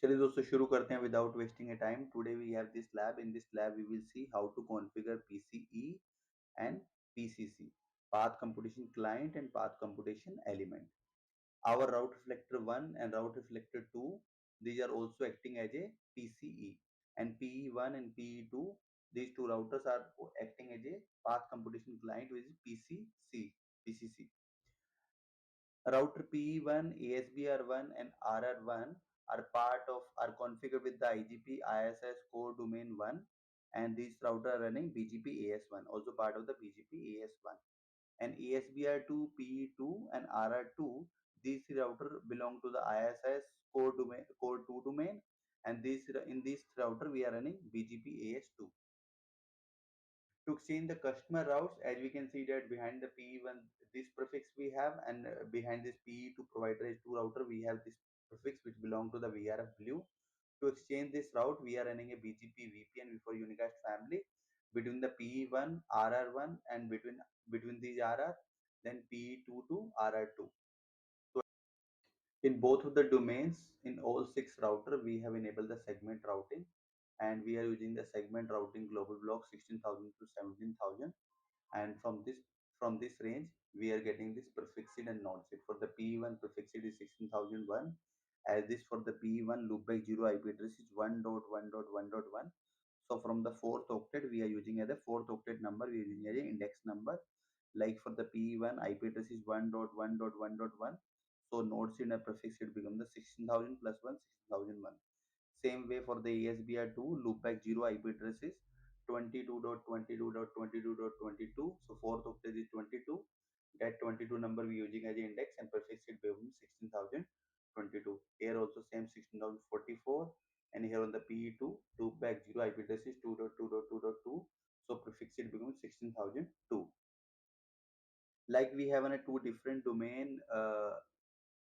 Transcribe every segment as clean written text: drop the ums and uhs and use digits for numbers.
चलिए दोस्तों शुरू करते हैं without wasting a time. Today we have this lab. In this lab we will see how to configure PCE and PCC, path computation client and path computation element. Our route reflector 1 and route reflector 2, these are also acting as a PCE, and PE1 and PE2, these two routers are acting as a path computation client, which is PCC. Router PE1 ASBR1 and RR1 are configured with the IGP ISS core domain 1, and these router are running BGP-AS1, also part of the BGP-AS1. And ASBR2, PE2 and RR2, these router belong to the ISS core 2 domain, and in this router we are running BGP-AS2. To exchange the customer routes, as we can see that behind the PE1 this prefix we have, and behind this PE2 provider is 2 router we have this prefix which belong to the VRF blue. To exchange this route we are running a BGP VPN for unicast family between the PE1 RR1 and between these RR, then PE2 to RR2. So in both of the domains, in all 6 router we have enabled the segment routing, and we are using the segment routing global block 16,000 to 17,000, and from this range we are getting this prefixed and not safe. For the PE1 prefixed is 16,001, as this for the PE1 loopback 0 IP address is 1.1.1.1. So from the fourth octet we are using as a fourth octet number, we are using as a index number. Like for the PE1 IP address is 1.1.1.1, so node seed and prefix seed become the 16,000 plus 1 16,001. Same way for the ASBR2 loopback 0 IP address is 22.22.22.22. So fourth octet is 22. That 22 number we using as an index, and prefix it becomes 16,022. Here also same 16,044, and here on the PE2 loopback 0 IP address is 2.2.2.2. So prefix it becomes 16,002. Like we have on a two different domain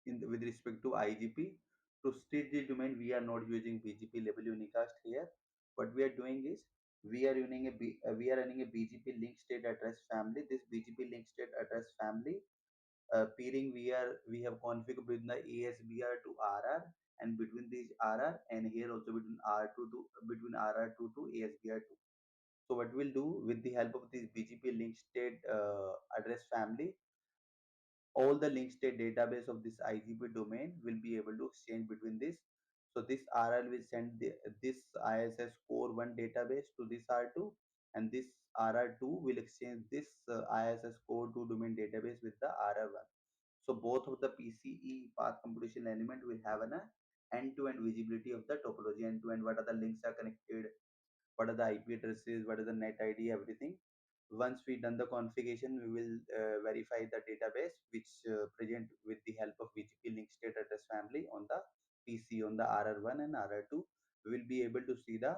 with respect to IGP. To state the domain, we are not using BGP label unicast here. What we are doing is we are running a BGP link state address family. This BGP link state address family peering we have configured between the ASBR to RR, and between these RR, and here also between R2 to between RR2 to ASBR2. So what we'll do with the help of this BGP link state address family, all the link state database of this IGP domain will be able to exchange between this. So this RL will send this ISS core 1 database to this R2, and this RR2 will exchange this ISS core 2 domain database with the RR1. So both of the PCE path computation element will have an end-to-end visibility of the topology, end-to-end what are the links are connected, what are the IP addresses, what is the net ID, everything. Once we done the configuration, we will verify the database which present with the help of BGP link state address family on the PC on the RR1 and RR2. We will be able to see the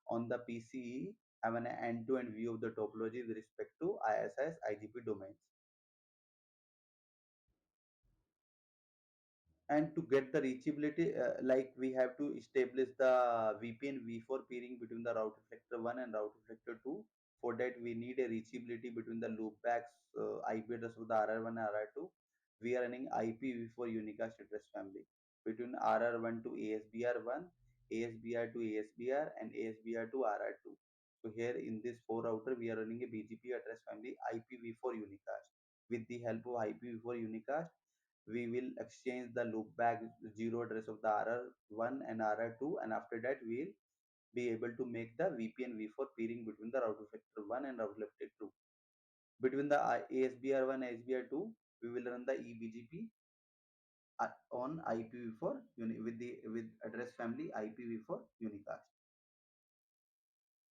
on the PCE have an end-to-end view of the topology with respect to ISS IGP domains. And to get the reachability, like we have to establish the VPN v4 peering between the route reflector 1 and route reflector 2. For that we need a reachability between the loopbacks IP address of the RR1 and RR2. We are running IPv4 unicast address family between RR1 to ASBR1, ASBR to ASBR, and ASBR to RR2. So here in this 4 router we are running a BGP address family IPv4 unicast. With the help of IPv4 unicast, we will exchange the loopback 0 address of the RR1 and RR2, and after that we will be able to make the VPN v4 peering between the route reflector 1 and route reflector 2. Between the ASBR1 and ASBR2, we will run the eBGP on IPv4 with address family IPv4 unicast.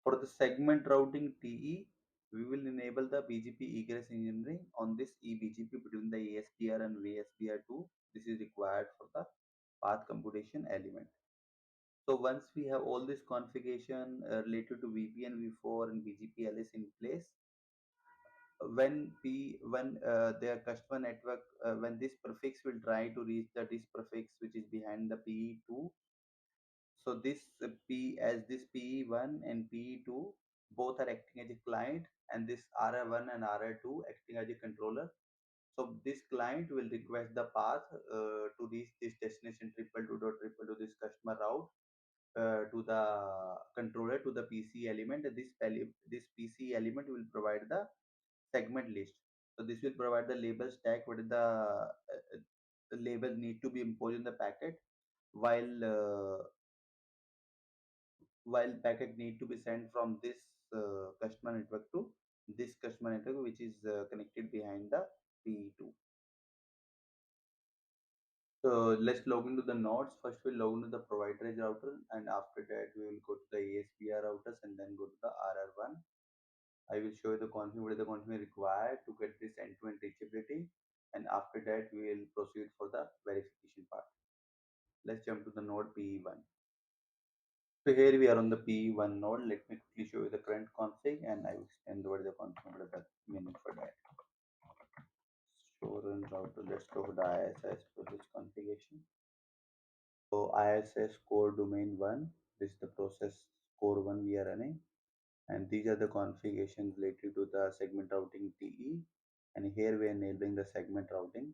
For the segment routing TE, we will enable the BGP egress engineering on this eBGP between the ASBR and VSBR2. This is required for the path computation element. So once we have all this configuration related to VPN, v4 and BGP-LS in place, when their customer network, when this prefix will try to reach this prefix which is behind the PE2. So this this PE1 and PE2 both are acting as a client, and this RR1 and RR2 acting as a controller. So this client will request the path to reach this destination triple two dot triple to this customer route to the controller to the PC element. This PC element will provide the segment list. So this will provide the label stack what is the label need to be imposed in the packet while packet need to be sent from this customer network to this customer network which is connected behind the PE2. So let's log into the nodes. First we'll log into the provider edge router, and after that we will go to the ASBR routers and then go to the RR1. I will show you the config, what is the config required to get this end-to-end reachability, and after that we will proceed for the verification part. Let's jump to the node PE1. So here we are on the PE1 node. Let me quickly show you the current config and I will explain what is the config, what is the meaning for that. So run router, let's go to the ISS process configuration. So ISS core domain 1, this is the process core 1 we are running, and these are the configurations related to the segment routing TE, and here we are enabling the segment routing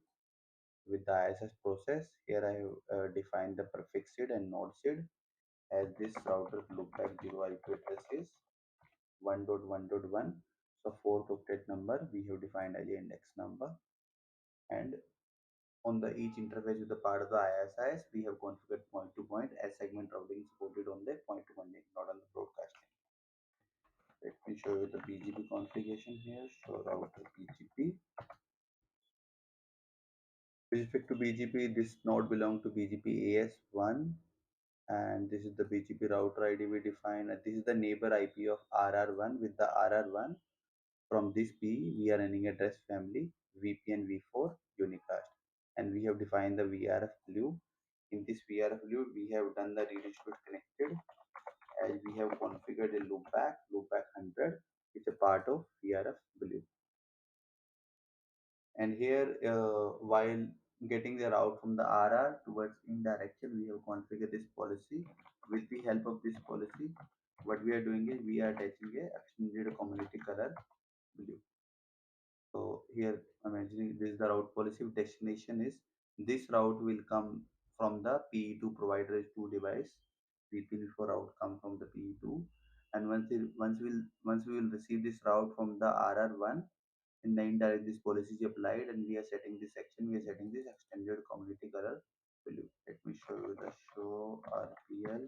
with the ISS process. Here I have defined the prefix seed and node seed as this router loopback 0 IP address is 1.1.1. So fourth octet number we have defined as index number, and on the each interface with the part of the ISIS, we have configured point to point as segment routing supported on the point to point link, not on the broadcasting. Let me show you the BGP configuration here. Show router BGP. With respect to BGP, this node belongs to BGP-AS1, and this is the BGP router ID we define. This is the neighbor IP of RR1. With the RR1, from this P, we are running address family VPN v4 unicast, and we have defined the VRF blue. In this VRF blue, we have done the redistribute connected as we have configured a loopback 100. It's a part of VRF blue. And here, while getting the route from the RR towards in direction, we have configured this policy. With the help of this policy, what we are doing is we are attaching a extended community color blue. So here I'm mentioning this is the route policy. Destination is this route will come from the PE2 provider 2 device. VPN4 route come from the PE2, and once we will receive this route from the RR1, in the indirect this policy is applied, and we are setting this section. We are setting this extended community color value. Let me show you the show RPL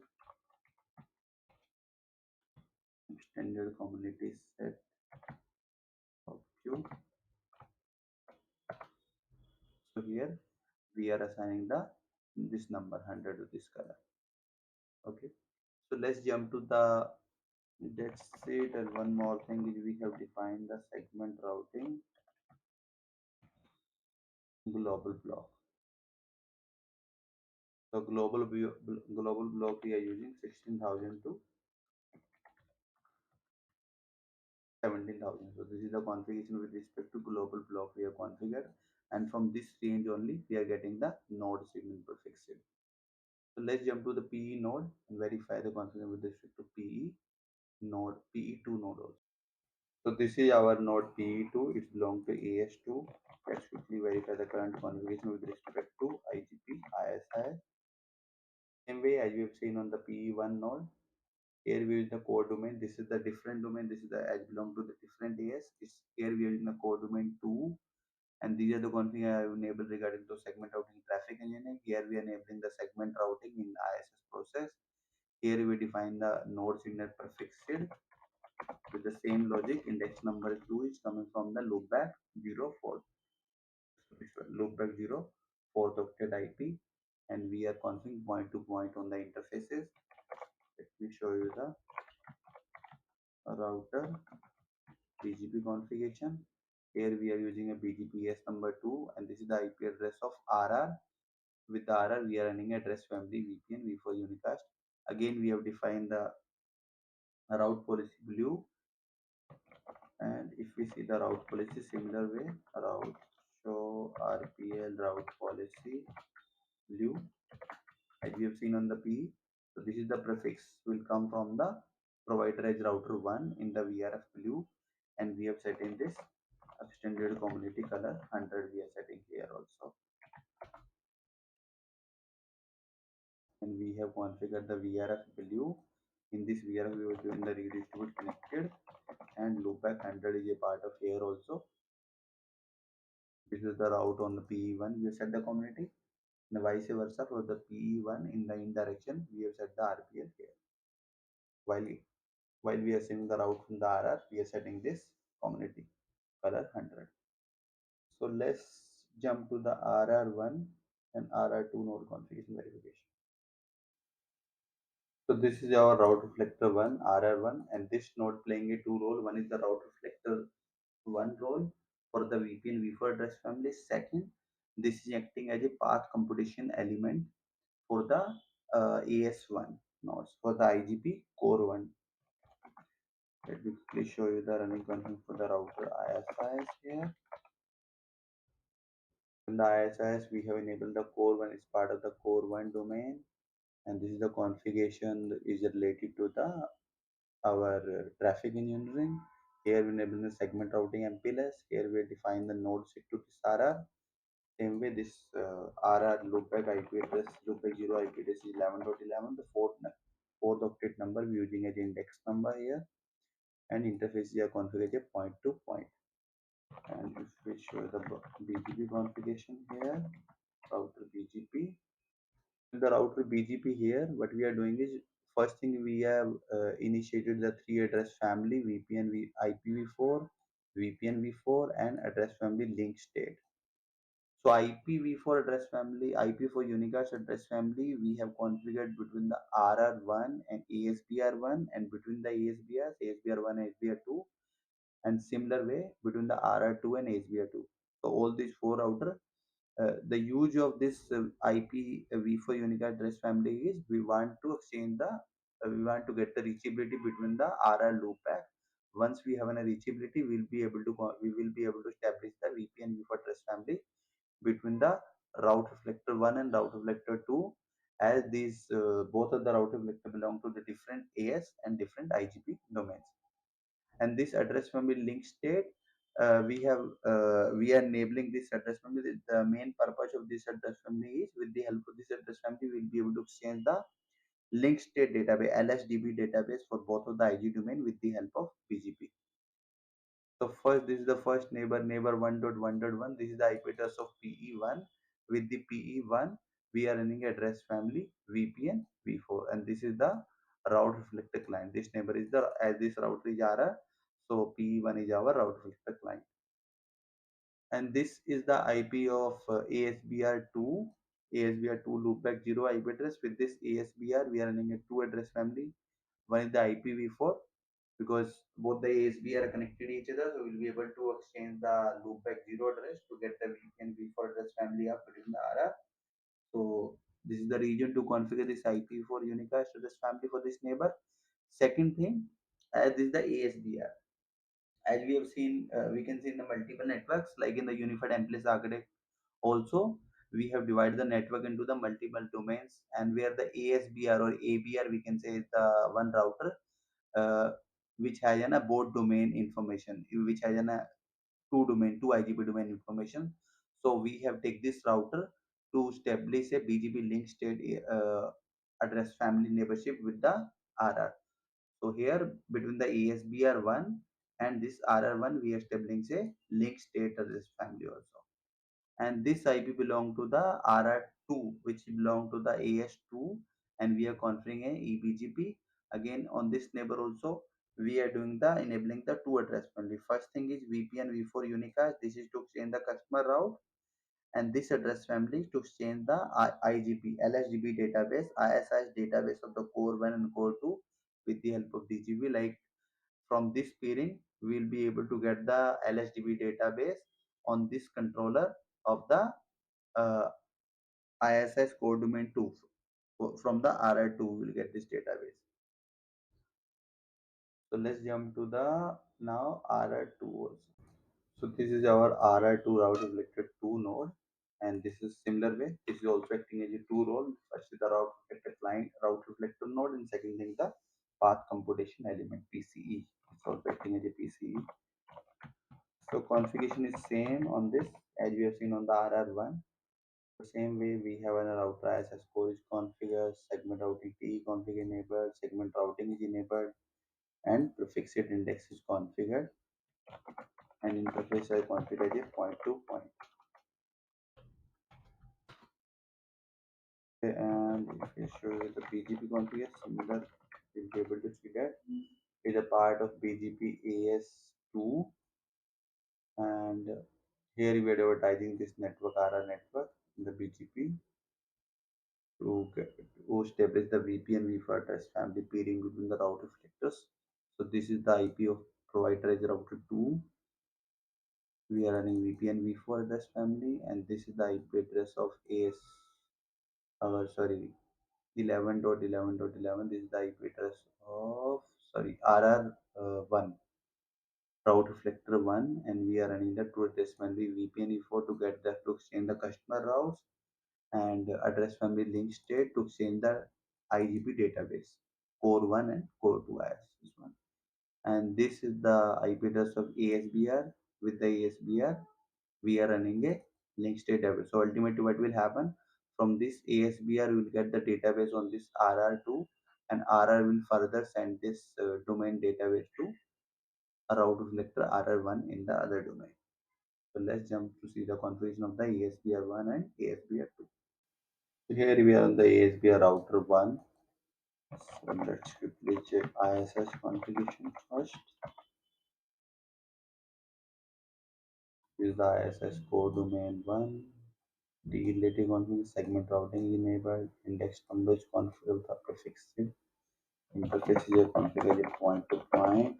extended community set of Q. So here we are assigning the this number 100 to this color. Okay, so let's jump to the that's it. And one more thing is we have defined the segment routing global block. So global block we are using 16,000 to 17,000. So this is the configuration with respect to global block we have configured, and from this range only we are getting the node segment prefixed. So let's jump to the PE node and verify the configuration with respect to PE node, PE2 node also. So this is our node PE2. It belongs to AS2. Let's quickly verify the current configuration with respect to IGP, ISI. Same way as we have seen on the PE1 node. Here we use the core domain. This is the different domain. This is the as belong to the different AS. It's here we are using the core domain 2, and these are the config I have enabled regarding to segment routing traffic engineering. Here we are enabling the segment routing in ISS process. Here we define the node signal prefixed with the same logic. Index number 2 is coming from the loopback 04. Loopback 0 fourth octet IP, and we are configuring point to point on the interfaces. Let me show you the router BGP configuration. Here we are using a BGP-S number 2, and this is the IP address of RR. With the RR, we are running address family VPN v4 unicast. Again, we have defined the route policy blue, and if we see the route policy similar way, route show RPL route policy blue as we have seen on the P. So this is the prefix will come from the provider edge router 1 in the VRF blue, and we have set in this extended community color 100 we are setting here also. And we have configured the VRF value. In this VRF we were doing the redistribute connected, and loopback 100 is a part of here also. This is the route on the PE1 we have set the community, and vice versa for the PE1 in the in direction we have set the RPL here. While we are seeing the route from the RR, we are setting this community color 100. So let's jump to the RR1 and RR2 node configuration verification. So this is our route reflector 1, RR1, and this node playing a two role. One is the route reflector 1 role for the VPN v4 address family. Second, this is acting as a path computation element for the AS1 nodes for the IGP core 1. Let me quickly show you the running config for the router ISIS here. In the ISIS, we have enabled the core 1 is part of the core 1 domain, and this is the configuration is related to the our traffic engineering. Here we enable the segment routing MPLS. Here we define the node set to this RR. Same way, this RR loopback IP address, loopback 0 IP address is 11.11. The fourth octet number we using as index number here, and interface is configured as point to point. And if we show the BGP configuration here, router BGP. In the router BGP here, what we are doing is first thing we have initiated the three address family VPN IPv4, VPN v4, and address family link state. So IPv4 address family, IP4 unicast address family, we have configured between the RR1 and ASBR1, and between the ASBR1 and ASBR2, and similar way between the RR2 and ASBR2. So all these four router, the use of this IPv4 unicast address family is we want to exchange the we want to get the reachability between the RR loopback. Once we have a reachability, we will be able to establish the VPN v4 address family between the route reflector 1 and route reflector 2, as these both of the route reflector belong to the different AS and different IGP domains. And this address family link state, we are enabling this address family. The main purpose of this address family is with the help of this address family we'll be able to exchange the link state database LSDB database for both of the IG domain with the help of BGP. So first, this is the first neighbor 1.1.1. This is the IP address of PE1. With the PE1, we are running address family VPN v4, and this is the route reflector client. This neighbor is the as this router is RR, so PE1 is our route reflector client. And this is the IP of ASBR2. ASBR2 loopback 0 IP address. With this ASBR, we are running a two address family. One is the IPv4, because both the ASB are connected to each other, so we'll be able to exchange the loopback 0 address to get the VPN v4 address family up between the RR. So this is the region to configure this IP4 unicast address family for this neighbor. Second thing, as this is the ASBR. As we have seen, we can see in the multiple networks, like in the unified MPLS architect. Also, we have divided the network into the multiple domains, and where the ASBR or ABR, we can say, is the one router uh, which has a both domain information, which has two IGP domain information. So we have take this router to establish a BGP link state address family neighborship with the RR. So here between the ASBR1 and this RR1, we are establishing a link state address family also. And this IP belong to the RR2, which belong to the AS2, and we are configuring a eBGP. Again, on this neighbor also, we are doing the enabling the two address family. First thing is VPN v4 unicast. This is to exchange the customer route, and this address family to exchange the IGP LSDB database, ISIS database of the core 1 and core 2 with the help of DGP. Like from this pairing, we will be able to get the LSDB database on this controller of the uh, ISIS core domain 2. From the RR2, we will get this database. So let's jump to the now RR2 also. So this is our RR2 route reflector 2 node, and this is similar way. This is also acting as a two role. First is the route reflector client, route reflector node, and second thing the path computation element PCE. It's also acting as a PCE. So configuration is same on this as we have seen on the RR1. The same way we have an router ISS core is configured, segment routing PE config enabled, segment routing is enabled, and prefixed index is configured, and interface is configured as point to point. Okay, and if I show you the BGP configuration, similar, you'll be able to see that it is a part of BGP-AS2, and here we are advertising this network RR network in the BGP to establish the VPN v4 address family peering between the route reflectors. So this is the IP of provider is router 2. We are running VPN v4 address family, and this is the IP address of our 11.11.11. This is the IP address of RR1 route reflector 1, and we are running the two address family VPN v4 to get the to exchange the customer routes, and address family link state to exchange the IGP database core 1 and core 2 as this one. And this is the IP address of ASBR. With the ASBR we are running a link state database. So ultimately what will happen, from this ASBR we will get the database on this RR2, and RR will further send this domain database to a route reflector RR1 in the other domain. So let's jump to see the configuration of the ASBR1 and ASBR2. So here we are on the ASBR router 1. So let's quickly check ISS configuration first. This is the ISS core domain 1. The relative config segment routing is enabled. Index number is configured with the prefix. Interface is configured as point to point.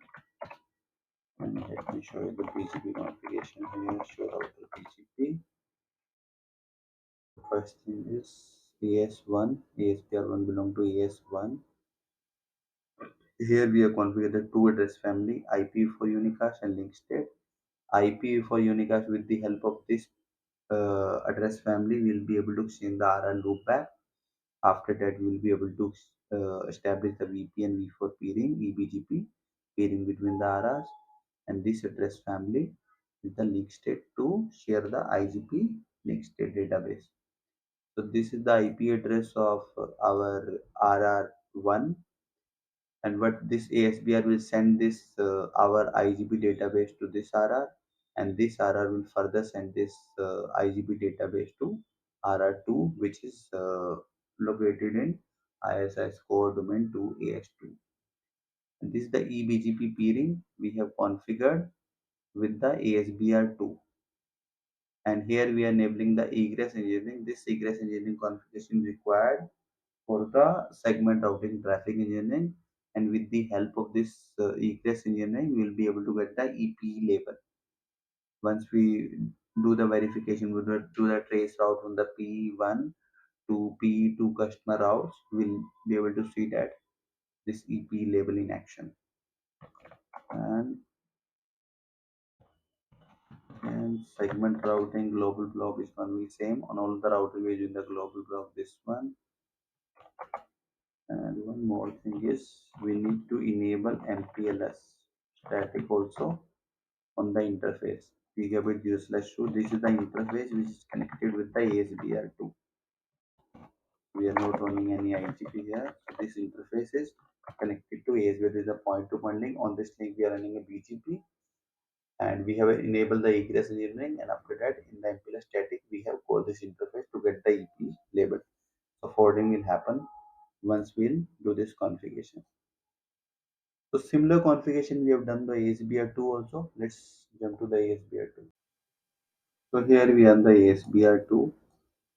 And let me show you the BGP configuration here. Show router BGP. First thing is AS1. ASBR1 belong to AS1. Here we have configured the two address family, IP for unicast and link state. IP for unicast, with the help of this address family, we will be able to exchange the RR loopback. After that, we will be able to establish the VPN v4 peering, EBGP, peering between the RRs. And this address family is the link state to share the IGP link state database. So this is the IP address of our RR1, and what this ASBR will send this our IGP database to this RR, and this RR will further send this IGP database to RR2, which is located in ISS core domain 2 AS2. And this is the EBGP peering we have configured with the ASBR2. And here we are enabling the egress engineering. This egress engineering configuration required for the segment routing traffic engineering, and with the help of this egress engineering we will be able to get the EP label. Once we do the verification, we do the trace route from the PE1 to PE2 customer routes, we'll be able to see that this EP label in action. And segment routing global block is going to be same on all the router using the global block, this one. And one more thing is we need to enable MPLS static also on the interface. Gigabit 0/2. This is the interface which is connected with the ASBR2. We are not running any IGP here. So this interface is connected to ASBR. There is a point-to-point link. On this link we are running a BGP, and we have enabled the egress engineering, and after that in the MPLS static we have called this interface to get the EP label. So forwarding will happen once we'll do this configuration. So similar configuration we have done the ASBR2 also. Let's jump to the ASBR2. So here we are the ASBR2.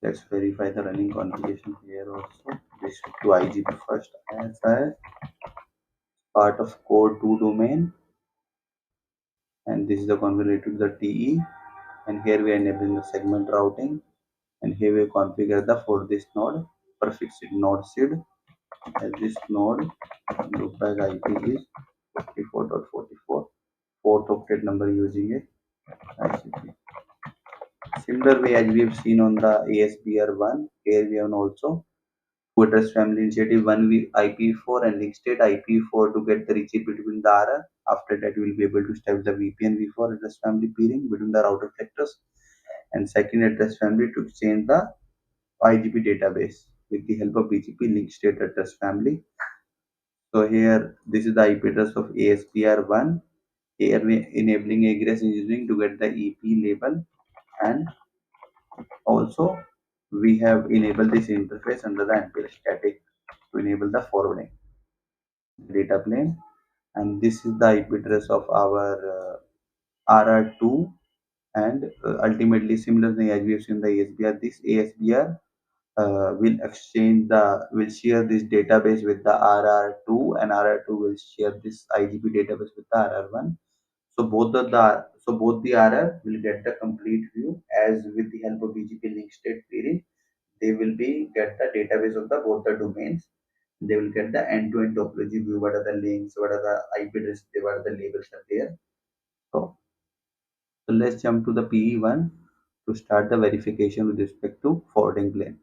Let's verify the running configuration here also. This to IGP first as part of core 2 domain, and this is the configuration to the TE, and here we are enabling the segment routing, and here we configure the for this node prefixed node seed as this node loopback IP is 44.44, fourth octet number using a ICP. Similar way as we have seen on the ASBR1, here we have also address family initiative, one with IP4 and link state IP4 to get the reach between the RR. After that, we will be able to establish the VPN V4 address family peering between the router reflectors, and second address family to exchange the IGP database with the help of BGP link state address family. So here, this is the IP address of ASBR1, here enabling egress engineering to get the EP label, and also we have enabled this interface under the NPL static to enable the forwarding data plane, and this is the IP address of our RR2, and ultimately similarly as we have seen the ASBR, this ASBR will share this database with the RR2, and RR2 will share this IGP database with the RR1. So both the RR will get the complete view, as with the help of BGP link state query they will be get the database of the both the domains. They will get the end-to-end topology view. What are the links? What are the IP address? What are the labels are there? So let's jump to the PE1 to start the verification with respect to forwarding plane.